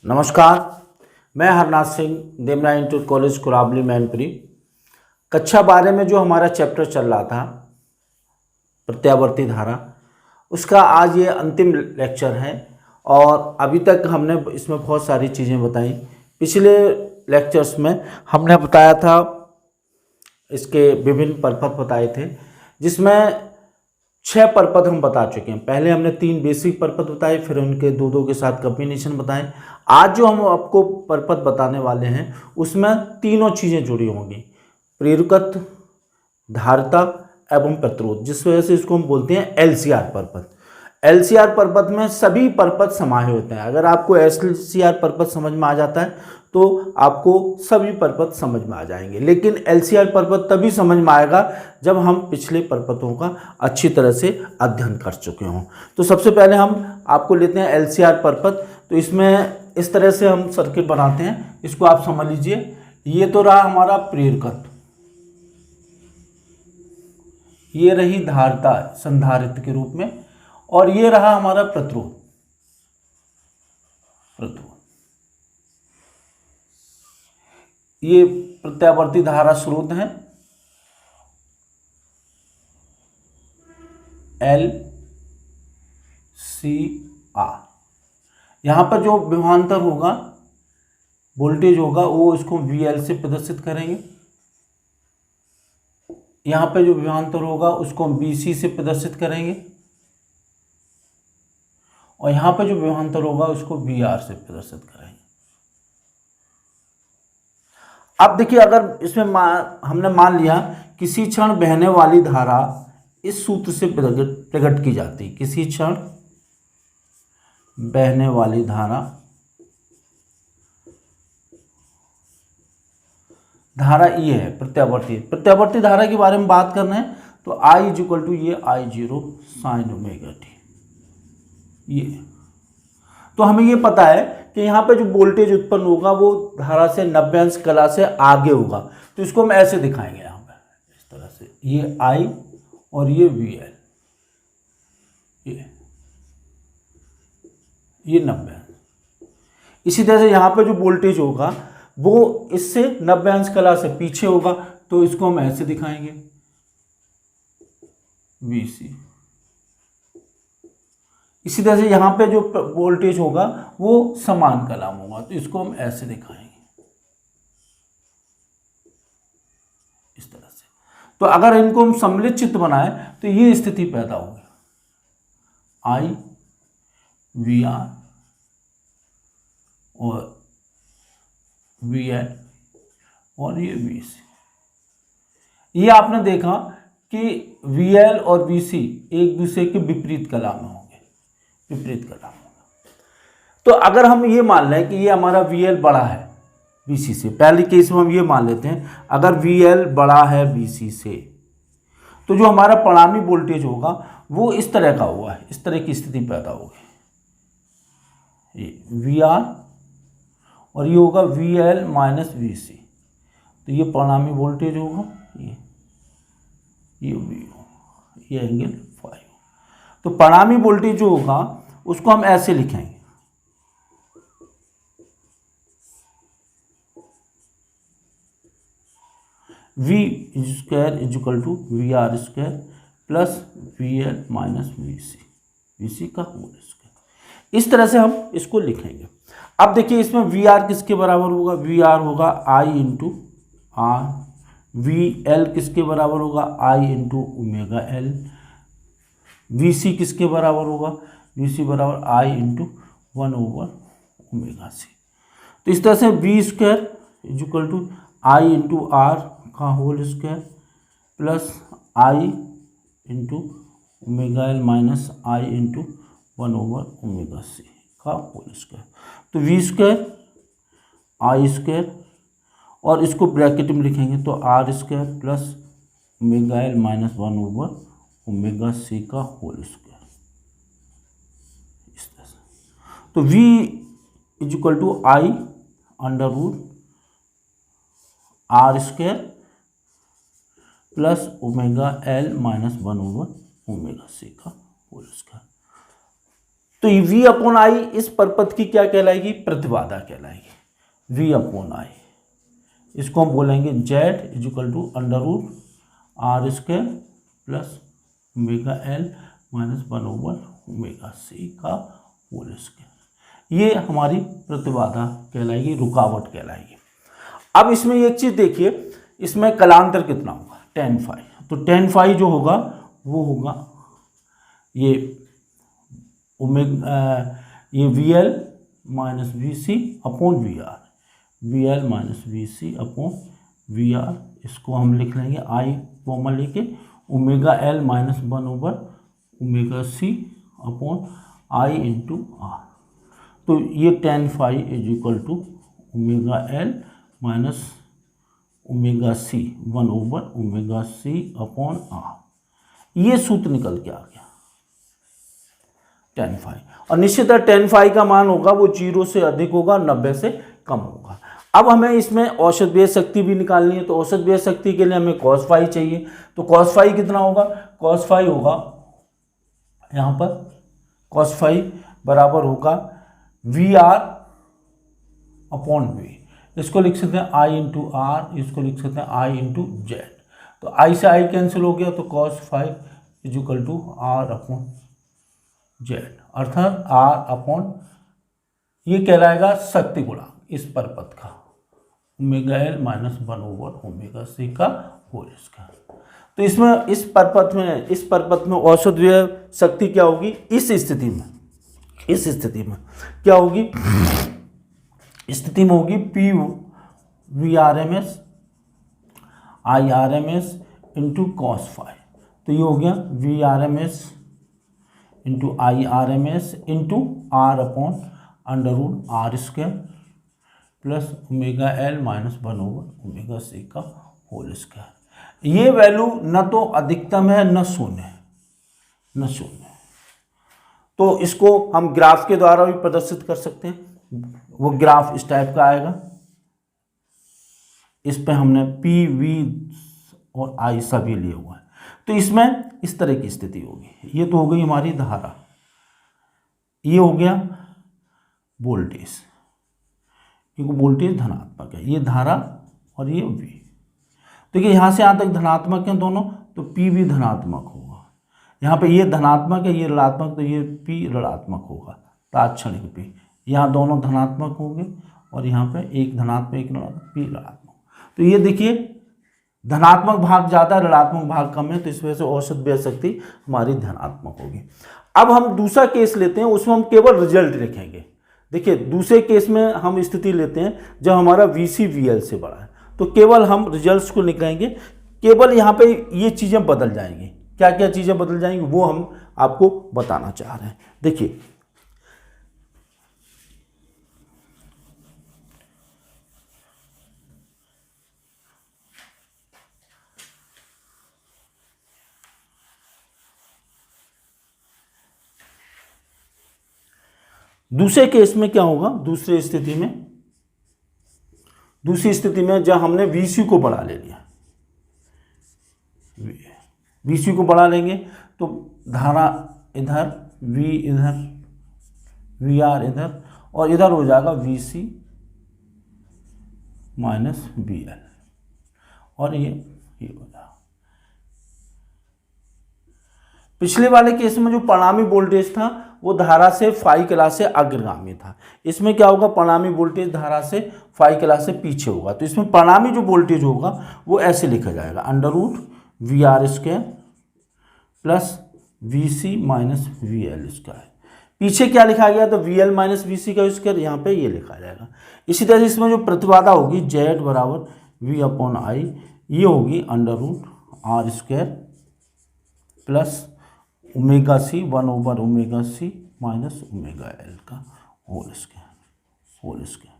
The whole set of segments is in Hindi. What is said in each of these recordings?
नमस्कार, मैं हरनाथ सिंह, देमरा इंटर कॉलेज कुराबली मैनपुरी। कक्षा 12 में जो हमारा चैप्टर चल रहा था प्रत्यावर्ती धारा, उसका आज ये अंतिम लेक्चर है। और अभी तक हमने इसमें बहुत सारी चीज़ें बताई। पिछले लेक्चर्स में हमने बताया था, इसके विभिन्न परपथ बताए थे, जिसमें 6 परपथ हम बता चुके हैं। पहले हमने 3 बेसिक परपथ बताए, फिर उनके दो के साथ कॉम्बिनेशन बताए। आज जो हम आपको परपथ बताने वाले हैं उसमें तीनों चीज़ें जुड़ी होंगी, प्रेरकत्व, धारिता एवं प्रतिरोध, जिस वजह से इसको हम बोलते हैं LCR परपथ। LCR परपथ में सभी परपथ समाये होते हैं। अगर आपको LCR परपथ समझ में आ जाता है तो आपको सभी परपथ समझ में आ जाएंगे। लेकिन LCR परपथ तभी समझ में आएगा जब हम पिछले परपथों का अच्छी तरह से अध्ययन कर चुके हों। तो सबसे पहले हम आपको लेते हैं LCR परपथ। तो इसमें इस तरह से हम सर्किट बनाते हैं, इसको आप समझ लीजिए। ये तो रहा हमारा प्रेरकत्व, ये रही धारिता संधारित्र के रूप में, और ये रहा हमारा प्रतिरोध। ये प्रत्यावर्ती धारा स्रोत है LCR। यहां पर जो विभवांतर होगा, वोल्टेज होगा, वो इसको VL से प्रदर्शित करेंगे। यहां पर जो विभवांतर होगा उसको हम VC से प्रदर्शित करेंगे, और यहां पर जो विभवांतर होगा उसको VR से प्रदर्शित करेंगे। अब देखिए, अगर इसमें हमने मान लिया किसी क्षण बहने वाली धारा इस सूत्र से प्रकट की जाती है। किसी क्षण बहने वाली धारा ये है प्रत्यावर्ती धारा के बारे में बात करना है तो I इक्वल टू ये I0 साइन ओमेगा टी। ये तो हमें ये पता है कि यहाँ पे जो वोल्टेज उत्पन्न होगा वो धारा से 90 अंश कला से आगे होगा। तो इसको हम ऐसे दिखाएंगे, यहाँ पे इस तरह से, ये I और ये VL, ये 90 अंश। इसी तरह से यहाँ पे जो वोल्टेज होगा वो इससे 90 अंश कला से पीछे होगा, तो इसको हम ऐसे दिखाएंगे, VC। इसी तरह से यहाँ पे जो वोल्टेज होगा वो समान कला में होगा, तो इसको हम ऐसे दिखाएंगे, इस तरह से। तो अगर इनको हम सम्मिलित चित्र बनाए तो ये स्थिति पैदा होगी, I VR और VL और ये VC। ये आपने देखा कि VL और VC एक दूसरे के विपरीत कला में होंगे, विपरीत कला में। तो अगर हम ये मान लें कि ये हमारा VL बड़ा है VC से, पहले केस में हम ये मान लेते हैं, अगर VL बड़ा है VC से तो जो हमारा परिणामी वोल्टेज होगा वो इस तरह का हुआ है, इस तरह की स्थिति पैदा होगी, ये VR और ये होगा VL माइनस VC। तो ये परिणामी वोल्टेज होगा, ये V, ये एंगल फाई। तो परिणामी वोल्टेज जो होगा उसको हम ऐसे लिखेंगे, V square is equal to VR square plus VL minus VC का होल स्क्वायर। इस तरह से हम इसको लिखेंगे। अब देखिए, इसमें VR किसके बराबर होगा? VR होगा I इंटू R। VL किसके बराबर होगा? I into omega L। VC किसके बराबर होगा? VC बराबर I इंटू 1/ओमेगा C। तो इस तरह से V square is equal to I into R का whole square plus I into omega L minus I into 1/ओमेगा C का होल स्क्वायर। तो V स्क्वायर I स्क्वायर, और इसको ब्रैकेट में लिखेंगे तो R square plus omega L minus 1/ओमेगा C का होल स्क्वायर, इस तरह से। तो V is equal to I under root R square plus omega L minus 1/ओमेगा C का होल स्क्वायर। तो v अपॉन आई इस परपथ की क्या कहलाएगी, प्रतिबाधा कहलाएगी, v अपॉन आई। इसको हम बोलेंगे z is equal to under root R square plus omega L minus 1/ओमेगा c का होल स्क्वायर। ये हमारी प्रतिबाधा कहलाएगी, रुकावट कहलाएगी। अब इसमें एक चीज़ देखिए, इसमें कलांतर कितना होगा, tan फाई। तो tan फाई जो होगा वो होगा ये ये V L minus V C upon V R, V L minus V C upon V R. इसको हम लिख लेंगे आई कॉमन लेके omega L minus 1/ओमेगा C upon I into R. तो ये tan phi is equal to omega L minus omega C 1/ओमेगा सी अपॉन आर। ये सूत्र निकल के आ गया tan फाई। और निश्चितः tan फाई का मान होगा वो 0 से अधिक होगा, 90 से कम होगा। अब हमें इसमें औसत व्यय शक्ति भी निकालनी है, तो औसत व्यय शक्ति के लिए हमें cos फाई चाहिए। तो cos फाई कितना होगा, cos फाई होगा यहाँ पर cos फाई बराबर होगा वी आर अपॉन वी। इसको लिख सकते हैं आई इंटू आर, इसको लिख सकते हैं आई इंटू जेड। तो आई से आई कैंसिल हो गया, तो cos phi is equal to R upon Z, अर्थात आर अपॉन ये कहलाएगा शक्ति गुणांक इस परपथ का, ओमेगा एल माइनस 1/ओमेगा सी का होल स्क्वायर। तो इसमें इस परपथ में औसत व्यय शक्ति क्या होगी, इस स्थिति में क्या होगी, स्थिति में होगी P V R M S I R M S into cos phi. तो ये हो गया V R M S into I R M S into R upon under root R square plus omega L minus 1/ओमेगा C का होल स्क्वायर। ये वैल्यू न तो अधिकतम है न शून्य है, न शून्य है। तो इसको हम ग्राफ के द्वारा भी प्रदर्शित कर सकते हैं। वो ग्राफ इस टाइप का आएगा, इस पे हमने पी वी और आई सभी लिए हुआ है। तो इसमें इस तरह की स्थिति होगी। ये तो हो गई हमारी धारा, ये हो गया वोल्टेज, क्योंकि वोल्टेज धनात्मक है, ये धारा और ये वी। देखिए यहाँ से यहाँ तक धनात्मक है दोनों, तो पी भी धनात्मक होगा। यहाँ पे ये धनात्मक है, ये ऋणात्मक, तो ये पी ऋणात्मक होगा, तात्क्षणिक पी। यहाँ दोनों धनात्मक होंगे और यहाँ पे एक धनात्मक एक ऋणात्मक, पी ऋणात्मक। तो ये देखिए धनात्मक भाग ज़्यादा, ऋणात्मक भाग कम है, तो इस वजह से औसत व्यय शक्ति हमारी धनात्मक होगी। अब हम दूसरा केस लेते हैं, उसमें हम केवल रिजल्ट लिखेंगे। देखिए दूसरे केस में हम स्थिति लेते हैं जब हमारा वी सी वी एल से बड़ा है, तो केवल हम रिजल्ट्स को लिखेंगे। केवल यहाँ पे ये चीज़ें बदल जाएंगी, क्या क्या चीज़ें बदल जाएंगी वो हम आपको बताना चाह रहे हैं। देखिए दूसरे केस में क्या होगा, दूसरी स्थिति में जब हमने वीसी को बढ़ा ले लिया, वीसी को बढ़ा लेंगे तो धारा इधर, वी इधर, वी आर इधर, और इधर हो जाएगा V C minus V L, और ये हो जाएगा। पिछले वाले केस में जो परिणामी वोल्टेज था वो धारा से फाई क्लास से अग्रगामी था। इसमें क्या होगा, परिणामी वोल्टेज धारा से फाई क्लास से पीछे होगा। तो इसमें परिणामी जो वोल्टेज होगा वो ऐसे लिखा जाएगा, under root V R square plus V C minus V L square. पीछे क्या लिखा गया, तो V L minus V C का स्क्वायर, यहाँ पे ये लिखा जाएगा। इसी तरह से इसमें जो प्रतिबाधा होगी जेड बराबर वी अपॉन आई, ये होगी under root R square plus omega C 1/ओमेगा सी माइनस ओमेगा एल का होल स्क्वायर।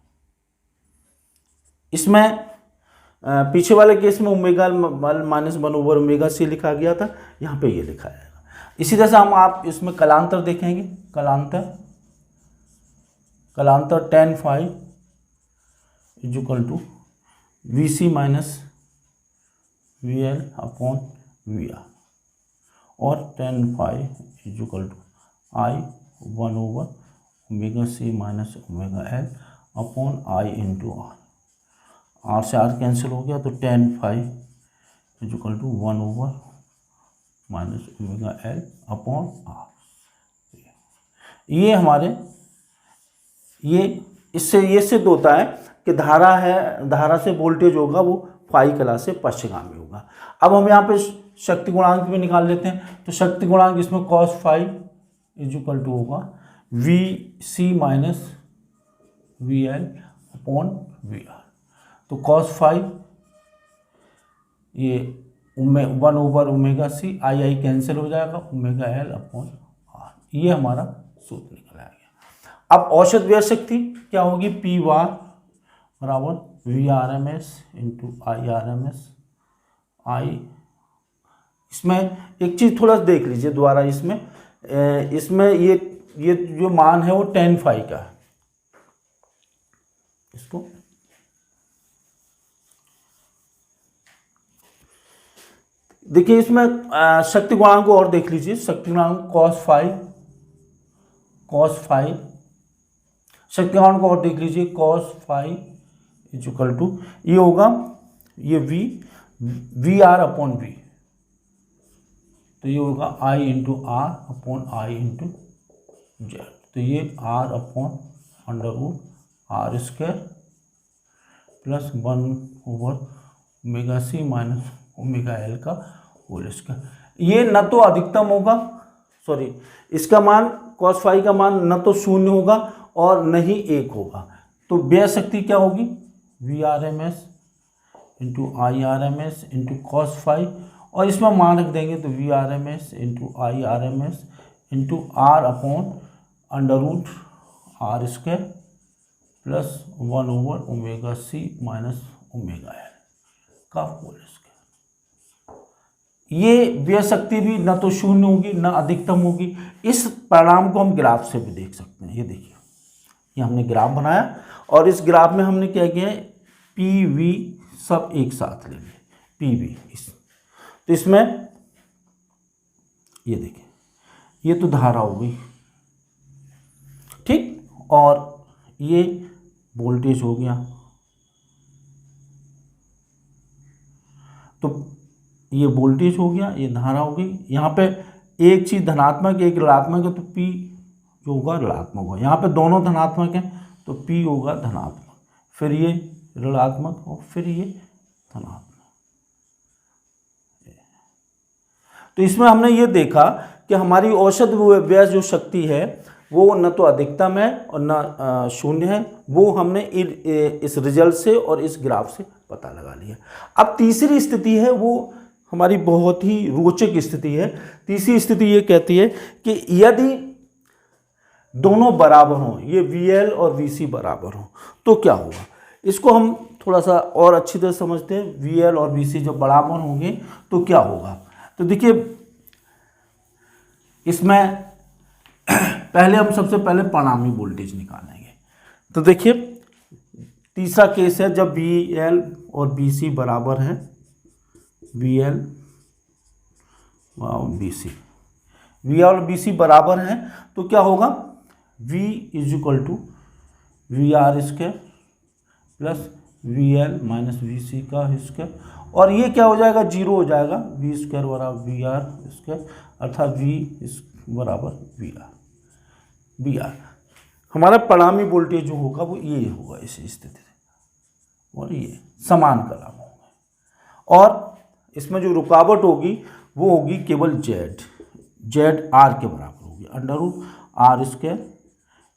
इसमें पीछे वाले केस में ओमेगा माइनस 1/ओमेगा सी लिखा गया था, यहाँ पे ये लिखा जाएगा। इसी तरह से आप इसमें कलांतर देखेंगे, कलांतर tan phi is equal to V C minus V L upon V R, और tan phi is equal to I 1 over omega C minus omega L upon I into R से आर कैंसिल हो गया तो tan phi equal to 1 over minus omega L upon R. ये हमारे ये इससे सिद्ध होता है कि धारा से वोल्टेज होगा वो फाई कला से पश्चगामी होगा। अब हम यहाँ पे शक्ति गुणांक भी निकाल लेते हैं। तो शक्ति गुणांक इसमें cos फाई इक्वल टू होगा V C minus V L upon V R. तो cos फाई ये 1 over omega C I cancel हो जाएगा, ओमेगा एल अपॉन आर। ये हमारा सूत्र निकल आएगा। अब औसत व्यय शक्ति क्या होगी, पी वार बराबर V R M S into I R M S I. इसमें एक चीज़ थोड़ा देख लीजिए दोबारा, इसमें ये जो मान है वो tan फाई का है। इसको देखिए, इसमें शक्ति गुणांक को और देख लीजिए। शक्ति गुणांक cos फाई शक्ति गुणांक को और देख लीजिए, cos फाई इक्वल टू ये होगा ये वी आर अपॉन वी, तो ये होगा I into R upon I into Z. तो ये R upon under root R square plus 1 over omega C minus omega L का होल स्क्वायर। ये न तो अधिकतम होगा, सॉरी इसका मान cos फाई का मान न तो 0 होगा और न ही 1 होगा। तो व्यय शक्ति क्या होगी, V R M S into I R M S into cos phi, और इसमें मान रख देंगे तो V R M S into I R M S into R upon under root R square plus 1 over omega C minus omega L का होल स्क्वायर। ये व्यय शक्ति भी न तो 0 होगी न अधिकतम होगी। इस परिणाम को हम ग्राफ से भी देख सकते हैं। ये देखिए, ये हमने ग्राफ बनाया और इस ग्राफ में हमने क्या किया है, पी वी सब एक साथ लेंगे, पी वी। तो इसमें ये देखिए, ये तो धारा हो गई, ठीक, और ये वोल्टेज हो गया। तो ये वोल्टेज हो गया, ये धारा हो गई। यहाँ पे एक चीज़ धनात्मक एक ऋणात्मक है, तो P जो होगा ऋणात्मक होगा। यहाँ पे दोनों धनात्मक हैं तो P होगा धनात्मक, फिर ये ऋणात्मक और फिर ये धनात्मक। तो इसमें हमने ये देखा कि हमारी औसत व्यय जो शक्ति है वो न तो अधिकतम है और न 0 है। वो हमने इस रिजल्ट से और इस ग्राफ से पता लगा लिया। अब तीसरी स्थिति है, वो हमारी बहुत ही रोचक स्थिति है। तीसरी स्थिति ये कहती है कि यदि दोनों बराबर हों, ये VL और VC बराबर हों, तो क्या होगा। इसको हम थोड़ा सा और अच्छी तरह समझते हैं। VL और VC जब बराबर होंगे तो क्या होगा। तो देखिए, इसमें पहले हम सबसे पहले परिणामी वोल्टेज निकालेंगे। तो देखिए, तीसरा केस है जब VL और VC बराबर है, VL और VC बराबर हैं, तो क्या होगा, V equal to V R square plus VL minus VC का स्क्वायर, और ये क्या हो जाएगा, 0 हो जाएगा। V स्क्वायर बराबर वी आर स्क्वायर, अर्थात V बराबर वी आर। हमारा परिणामी वोल्टेज जो होगा वो ये होगा इस स्थिति से, और ये समान कला होगा। और इसमें जो रुकावट होगी वो होगी केवल जेड आर के बराबर होगी, under root R square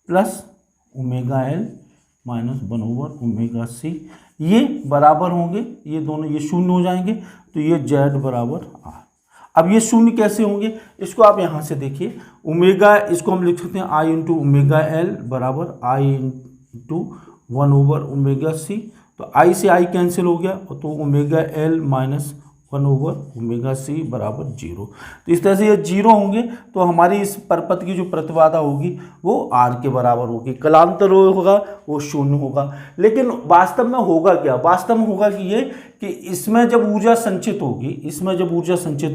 plus omega L minus 1 over omega C. ये बराबर होंगे, ये दोनों ये 0 हो जाएंगे, तो ये जेड बराबर आर। अब ये 0 कैसे होंगे, इसको आप यहाँ से देखिए। ओमेगा, इसको हम लिख सकते हैं आई इंटू ओमेगा एल बराबर I into 1 over omega C. तो आई से आई कैंसिल हो गया, तो omega L minus 1 over omega C बराबर 0। तो इस तरह से ये 0 होंगे, तो हमारी इस परपथ की जो प्रतिबाधा होगी वो R के बराबर होगी। कलांतर होगा वो 0 होगा। लेकिन वास्तव में होगा क्या, वास्तव में होगा कि ये कि इसमें जब ऊर्जा संचित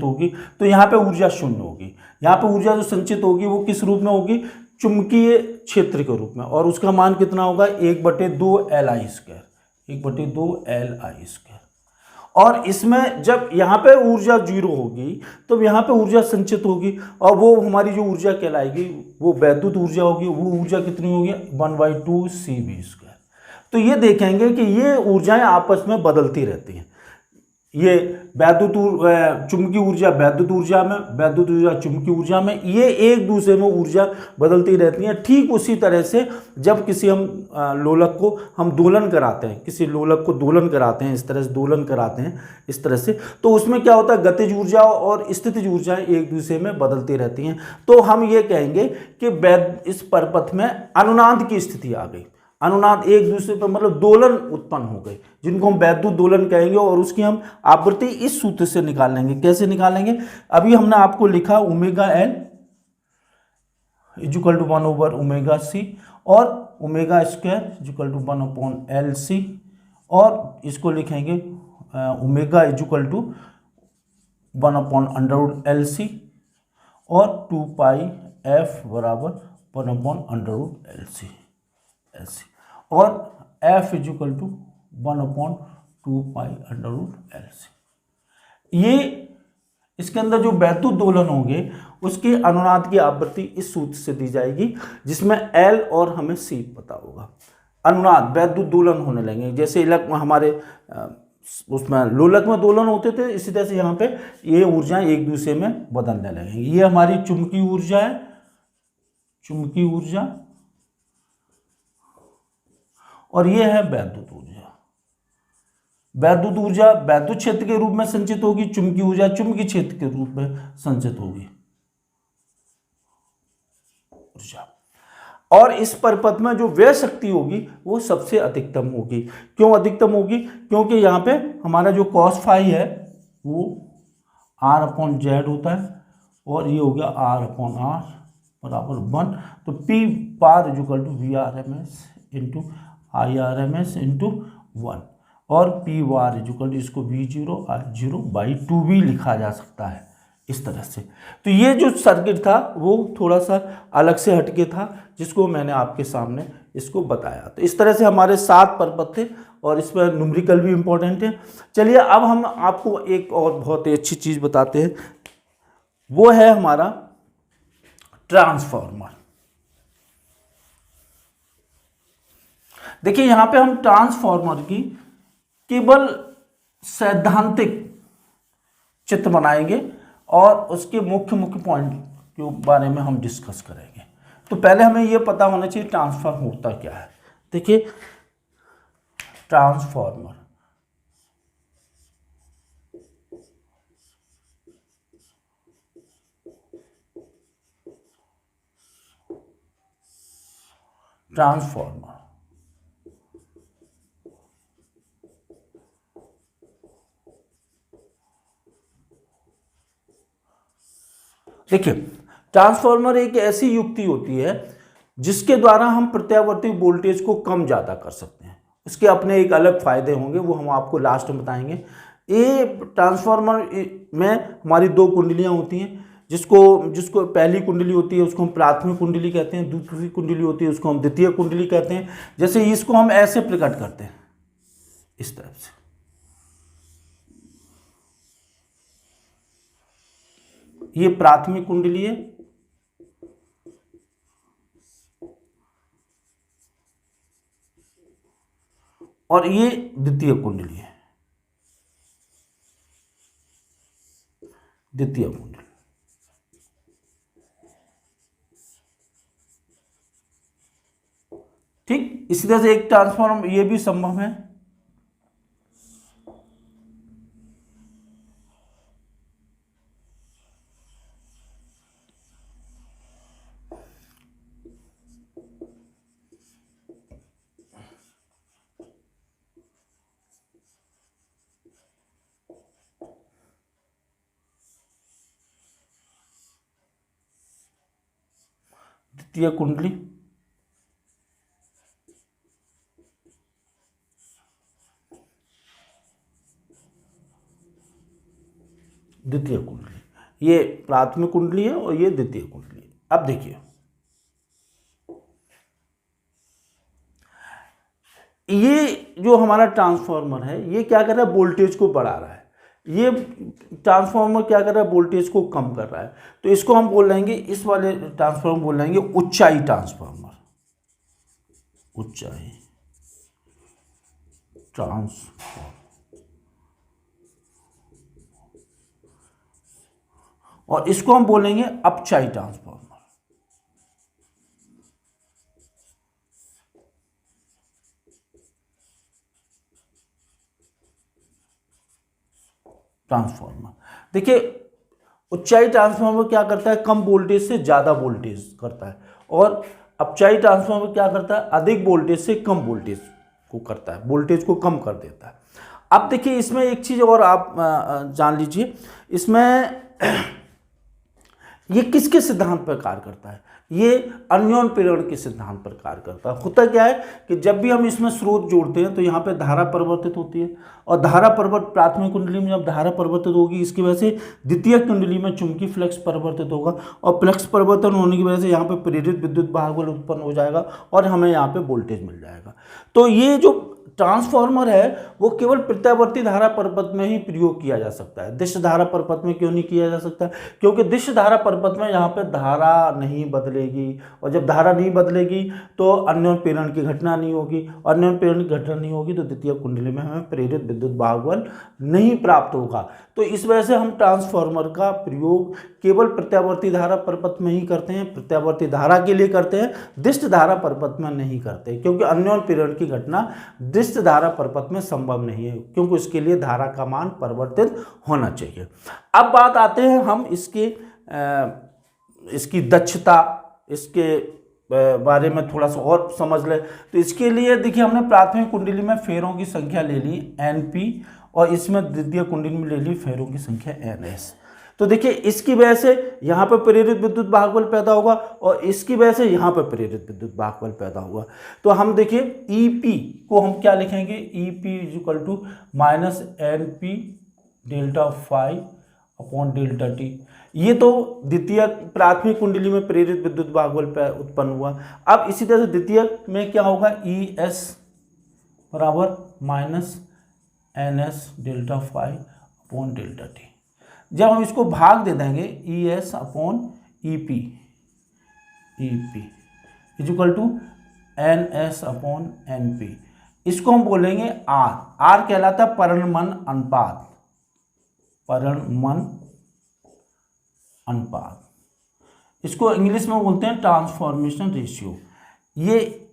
होगी, तो यहाँ पे ऊर्जा 0 होगी। यहाँ पे ऊर्जा जो संचित होगी वो किस रूप में होगी, चुंबकीय क्षेत्र के रूप में, और उसका मान कितना होगा 1/2 Li², 1/2 Li²। और इसमें जब यहाँ पे ऊर्जा 0 होगी तो यहाँ पे ऊर्जा संचित होगी, और वो हमारी जो ऊर्जा कहलाएगी वो वैद्युत ऊर्जा होगी। वो ऊर्जा कितनी होगी 1/2 CV²। तो ये देखेंगे कि ये ऊर्जाएं आपस में बदलती रहती हैं। ये चुंबकीय ऊर्जा वैद्युत ऊर्जा में, वैद्युत ऊर्जा चुंबकीय ऊर्जा में, ये एक दूसरे में ऊर्जा बदलती रहती हैं। ठीक उसी तरह से जब किसी हम लोलक को हम दोलन कराते हैं, किसी लोलक को दोलन कराते हैं, इस तरह से दोलन कराते हैं इस तरह से, तो उसमें क्या होता है गतिज ऊर्जा और स्थितिज ऊर्जाएं एक दूसरे में बदलती रहती हैं। तो हम ये कहेंगे कि इस परपथ में अनुनाद की स्थिति आ गई। अनुनाद एक दूसरे पर मतलब दोलन उत्पन्न हो गए, जिनको हम वैद्युत दोलन कहेंगे, और उसकी हम आवृत्ति इस सूत्र से निकाल लेंगे। कैसे निकालेंगे? अभी हमने आपको लिखा ω L = 1/ωc और ω² = 1/LC, और इसको लिखेंगे ω = 1/√LC और 2πf = 1/√LC और f = 1/2π√LC। ये इसके अंदर जो वैद्युत दोलन होंगे उसके अनुनाद की आवृत्ति इस सूत्र से दी जाएगी, जिसमें L और हमें C पता होगा। अनुनाद वैद्युत दोलन होने लगेंगे, जैसे हमारे उसमें लोलक में दोलन होते थे, इसी तरह से यहाँ पे ये ऊर्जाएं एक दूसरे में बदलने लगेंगी। ये हमारी चुंबकीय ऊर्जा है, चुंबकीय ऊर्जा, और ये है वैद्युत ऊर्जा। वैद्युत ऊर्जा वैद्युत क्षेत्र के रूप में संचित होगी, चुंबकीय ऊर्जा चुंबकीय क्षेत्र के रूप में संचित होगी ऊर्जा। और इस परिपथ में जो व्यय शक्ति होगी वो सबसे अधिकतम होगी। क्यों अधिकतम होगी? क्योंकि यहाँ पे हमारा जो cos φ है वो R/Z होता है, और ये हो गया R/R = 1। तो P बार = Vrms × Irms × 1, और P बार = इसको V0I0/2 भी लिखा जा सकता है इस तरह से। तो ये जो सर्किट था वो थोड़ा सा अलग से हटके था, जिसको मैंने आपके सामने इसको बताया। तो इस तरह से हमारे 7 परपथ थे, और इसमें न्यूमेरिकल भी इम्पोर्टेंट है। चलिए अब हम आपको एक और बहुत ही अच्छी चीज़ बताते हैं, वो है हमारा ट्रांसफार्मर। देखिए यहाँ पे हम ट्रांसफार्मर की केवल सैद्धांतिक चित्र बनाएंगे और उसके मुख्य मुख्य पॉइंट के बारे में हम डिस्कस करेंगे। तो पहले हमें यह पता होना चाहिए ट्रांसफार्मर होता क्या है। देखिए ट्रांसफार्मर देखिए ट्रांसफार्मर एक ऐसी युक्ति होती है जिसके द्वारा हम प्रत्यावर्ती वोल्टेज को कम ज़्यादा कर सकते हैं। इसके अपने एक अलग फायदे होंगे, वो हम आपको लास्ट में बताएंगे। ये ट्रांसफार्मर में हमारी 2 कुंडलियां होती हैं, जिसको पहली कुंडली होती है उसको हम प्राथमिक कुंडली कहते हैं, दूसरी कुंडली होती है उसको हम द्वितीय कुंडली कहते हैं। जैसे इसको हम ऐसे प्रकट करते हैं इस तरह से, ये प्राथमिक कुंडली है और ये द्वितीय कुंडली है, द्वितीय कुंडली। ठीक इसी तरह से एक ट्रांसफार्मर ये भी संभव है। द्वितीय कुंडली, द्वितीय कुंडली, ये प्राथमिक कुंडली है और ये द्वितीय कुंडली है। अब देखिए ये जो हमारा ट्रांसफार्मर है ये क्या कर रहा है, वोल्टेज को बढ़ा रहा है, ये ट्रांसफार्मर क्या कर रहा है, वोल्टेज को कम कर रहा है। तो इसको हम बोल लेंगे, इस वाले ट्रांसफार्मर बोल लेंगे ऊंचाई ट्रांसफार्मर, ऊंचाई ट्रांसफार्मर। और इसको हम बोलेंगे अपचाई ट्रांसफार्मर। ट्रांसफार्मर देखिए, ऊंचाई ट्रांसफार्मर क्या करता है, कम वोल्टेज से ज़्यादा वोल्टेज करता है, और अपचाई ट्रांसफार्मर क्या करता है, अधिक वोल्टेज से कम वोल्टेज को करता है, वोल्टेज को कम कर देता है। अब देखिए इसमें एक चीज़ और आप जान लीजिए, इसमें ये किसके सिद्धांत पर कार्य करता है, ये अन्योन प्रेरण के सिद्धांत पर कार्य करता है। होता क्या है कि जब भी हम इसमें स्रोत जोड़ते हैं तो यहाँ पे धारा परिवर्तित होती है, और धारा परिवर्तित प्राथमिक कुंडली में जब धारा परिवर्तित होगी, इसकी वजह से द्वितीय कुंडली में चुंबकीय फ्लक्स परिवर्तित होगा, और फ्लक्स परिवर्तन होने की वजह से यहाँ पे प्रेरित विद्युत वाहक बल उत्पन्न हो जाएगा, और हमें यहाँ पे वोल्टेज मिल जाएगा। तो ये जो ट्रांसफार्मर है वो केवल प्रत्यावर्ती धारा परिपथ में ही प्रयोग किया जा सकता है, दिश धारा परिपथ में क्यों नहीं किया जा सकता, क्योंकि दिश धारा परिपथ में यहाँ पे धारा नहीं बदलेगी, और जब धारा नहीं बदलेगी तो अन्योन प्रेरण की घटना नहीं होगी, और अन्योन प्रेरण की घटना नहीं होगी तो द्वितीय कुंडली में हमें प्रेरित विद्युत वाहक बल नहीं प्राप्त होगा। तो इस वजह से हम ट्रांसफार्मर का प्रयोग केवल प्रत्यावर्ती धारा परिपथ में ही करते हैं, प्रत्यावर्ती धारा के लिए करते हैं, दिश धारा परिपथ में नहीं करते, क्योंकि अन्योन प्रेरण की घटना दिश धारा परिपथ में संभव नहीं है, क्योंकि उसके लिए धारा का मान परिवर्तित होना चाहिए। अब बात आते हैं हम इसकी दक्षता, इसके बारे में थोड़ा सा और समझ ले। तो इसके लिए देखिए हमने प्राथमिक कुंडली में फेरों की संख्या ले ली NP, और इसमें द्वितीय कुंडली में ले ली फेरों की संख्या NS। तो देखिए इसकी वजह से यहाँ पर प्रेरित विद्युत वाहक बल पैदा होगा, और इसकी वजह से यहाँ पर प्रेरित विद्युत वाहक बल पैदा होगा। तो हम देखिए EP को हम क्या लिखेंगे, EP equal to minus NP delta phi upon delta T। ये तो द्वितीय प्राथमिक कुंडली में प्रेरित विद्युत वाहक बल उत्पन्न हुआ। अब इसी तरह से द्वितीय में क्या होगा, ES बराबर minus NS delta phi upon delta T। जब हम इसको भाग दे देंगे ES upon EP is equal to NS upon NP, इसको हम बोलेंगे R कहलाता है परिणमन अनुपात, परिणमन अनुपात, इसको इंग्लिश में बोलते हैं ट्रांसफॉर्मेशन रेशियो। ये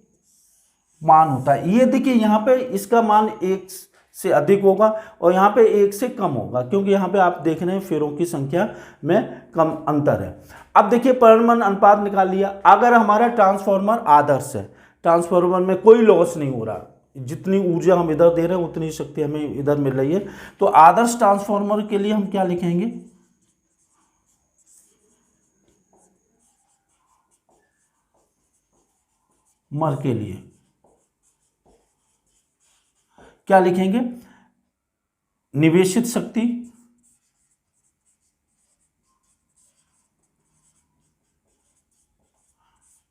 मान होता है, ये देखिए यहाँ पे इसका मान 1 से अधिक होगा, और यहाँ पे 1 से कम होगा, क्योंकि यहाँ पे आप देख रहे हैं फेरों की संख्या में कम अंतर है। अब देखिए परिणमन अनुपात निकाल लिया। अगर हमारा ट्रांसफार्मर आदर्श है, ट्रांसफार्मर में कोई लॉस नहीं हो रहा, जितनी ऊर्जा हम इधर दे रहे हैं उतनी शक्ति हमें इधर मिल रही है, तो आदर्श ट्रांसफार्मर के लिए हम क्या लिखेंगे, मर के लिए क्या लिखेंगे, निवेशित शक्ति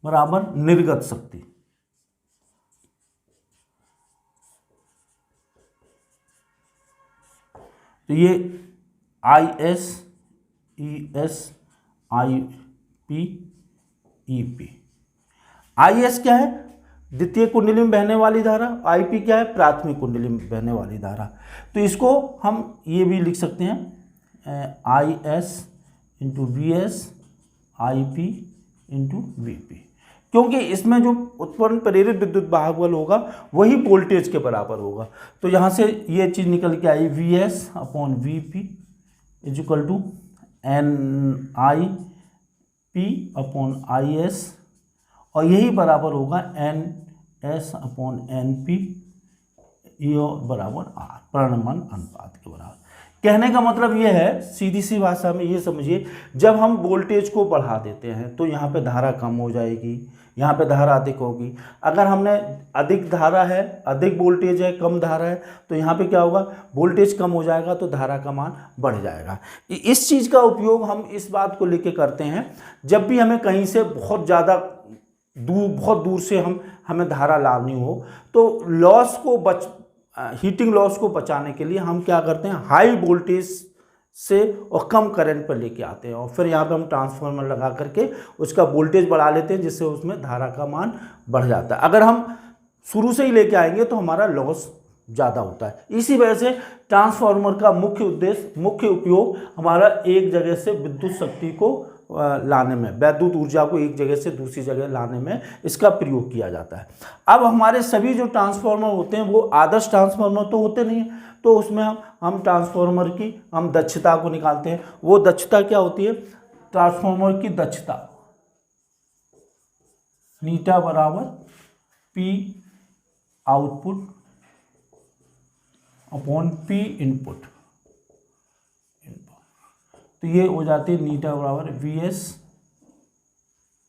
बराबर निर्गत शक्ति। तो ये IS ES IP EP। IS क्या है, द्वितीय कुंडली में बहने वाली धारा, IP क्या है, प्राथमिक कुंडली में बहने वाली धारा। तो इसको हम ये भी लिख सकते हैं IS into VS IP into VP, क्योंकि इसमें जो उत्पन्न प्रेरित विद्युत वाहक बल होगा वही वोल्टेज के बराबर होगा। तो यहाँ से ये चीज़ निकल के आई VS upon VP is equal to NIP upon IS, और यही बराबर होगा NS अपॉन NP, ये बराबर R, परिणमन अनुपात के बराबर। कहने का मतलब ये है, सीधी सी भाषा में ये समझिए, जब हम वोल्टेज को बढ़ा देते हैं तो यहाँ पे धारा कम हो जाएगी, यहाँ पे धारा अधिक होगी। अगर हमने अधिक धारा है, अधिक वोल्टेज है, कम धारा है, तो यहाँ पे क्या होगा, वोल्टेज कम हो जाएगा तो धारा का मान बढ़ जाएगा। इस चीज़ का उपयोग हम इस बात को लेके करते हैं, जब भी हमें कहीं से बहुत दूर से हम हमें धारा लानी हो तो लॉस को हीटिंग लॉस को बचाने के लिए हम क्या करते हैं, हाई वोल्टेज से और कम करंट पर लेके आते हैं और फिर यहाँ पे हम ट्रांसफार्मर लगा करके उसका वोल्टेज बढ़ा लेते हैं, जिससे उसमें धारा का मान बढ़ जाता है। अगर हम शुरू से ही लेके आएंगे तो हमारा लॉस ज़्यादा होता है। इसी वजह से ट्रांसफार्मर का मुख्य उद्देश्य, मुख्य उपयोग हमारा एक जगह से विद्युत शक्ति को लाने में, वैद्युत ऊर्जा को एक जगह से दूसरी जगह लाने में इसका प्रयोग किया जाता है। अब हमारे सभी जो ट्रांसफार्मर होते हैं वो आदर्श ट्रांसफार्मर तो होते नहीं हैं, तो उसमें हम ट्रांसफार्मर की हम दक्षता को निकालते हैं। वो दक्षता क्या होती है, ट्रांसफार्मर की दक्षता नीटा बराबर P output upon P input. तो ये हो जाती है नीटा बराबर V S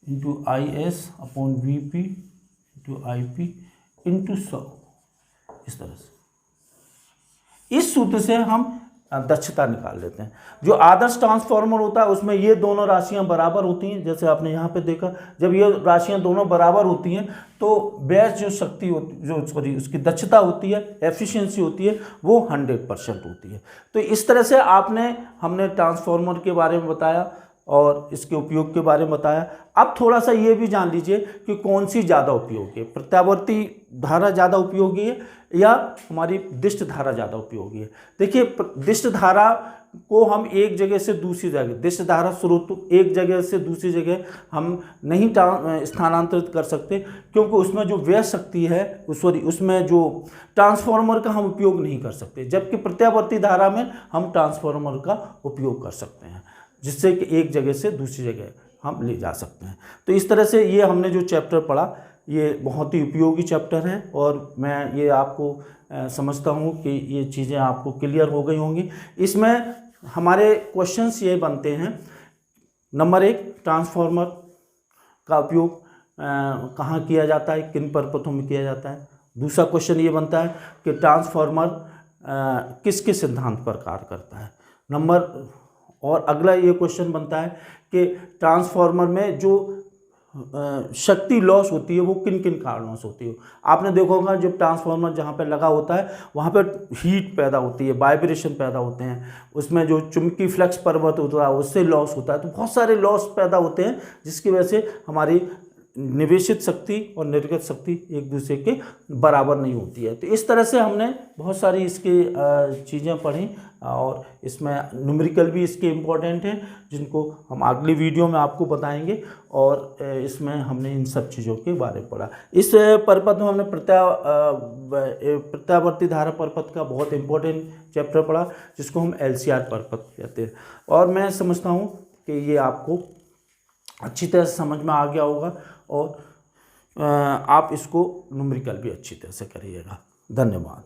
into I S upon V P into I P into 100। इस तरह से इस सूत्र से हम दक्षता निकाल लेते हैं। जो आदर्श ट्रांसफार्मर होता है उसमें ये दोनों राशियां बराबर होती हैं, जैसे आपने यहाँ पे देखा, जब ये राशियां दोनों बराबर होती हैं तो बेस जो शक्ति होती, जो सॉरी उसकी दक्षता होती है, एफिशिएंसी होती है, वो 100% होती है। तो इस तरह से हमने ट्रांसफार्मर के बारे में बताया और इसके उपयोग के बारे में बताया। अब थोड़ा सा ये भी जान लीजिए कि कौन सी ज़्यादा उपयोगी है, प्रत्यावर्ती धारा ज़्यादा उपयोगी है या हमारी दिष्ट धारा ज़्यादा उपयोगी है। देखिए, दिष्ट धारा को हम एक जगह से दूसरी जगह, दिष्ट धारा स्रोत एक जगह से दूसरी जगह हम नहीं स्थानांतरित कर सकते, क्योंकि उसमें जो व्यय शक्ति है, उसमें जो ट्रांसफार्मर का हम उपयोग नहीं कर सकते, जबकि प्रत्यावर्ती धारा में हम ट्रांसफार्मर का उपयोग कर सकते हैं, जिससे कि एक जगह से दूसरी जगह हम ले जा सकते हैं। तो इस तरह से ये हमने जो चैप्टर पढ़ा ये बहुत ही उपयोगी चैप्टर है और मैं ये आपको समझता हूँ कि ये चीज़ें आपको क्लियर हो गई होंगी। इसमें हमारे क्वेश्चंस ये बनते हैं, नंबर 1, ट्रांसफार्मर का उपयोग कहाँ किया जाता है, किन पर्पथों में किया जाता है। दूसरा क्वेश्चन ये बनता है कि ट्रांसफार्मर किसके सिद्धांत पर कार्य करता है। और अगला ये क्वेश्चन बनता है कि ट्रांसफार्मर में जो शक्ति लॉस होती है वो किन किन कारणों से होती है। आपने देखा होगा जब ट्रांसफार्मर जहाँ पे लगा होता है वहाँ पे हीट पैदा होती है, वाइब्रेशन पैदा होते हैं, उसमें जो चुंबकीय फ्लक्स परिवर्तन होता है उससे लॉस होता है। तो बहुत सारे लॉस पैदा होते हैं जिसकी वजह से हमारी निवेशित शक्ति और निर्गत शक्ति एक दूसरे के बराबर नहीं होती है। तो इस तरह से हमने बहुत सारी इसकी चीज़ें पढ़ी और इसमें न्यूमेरिकल भी इसके इम्पोर्टेंट हैं, जिनको हम अगली वीडियो में आपको बताएंगे। और इसमें हमने इन सब चीज़ों के बारे में पढ़ा। इस परपथ में हमने प्रत्यावर्ती धारा परपथ का बहुत इम्पोर्टेंट चैप्टर पढ़ा, जिसको हम LCR परपथ कहते हैं। और मैं समझता हूँ कि ये आपको अच्छी तरह से समझ में आ गया होगा और आप इसको न्यूमेरिकल भी अच्छी तरह से करिएगा। धन्यवाद।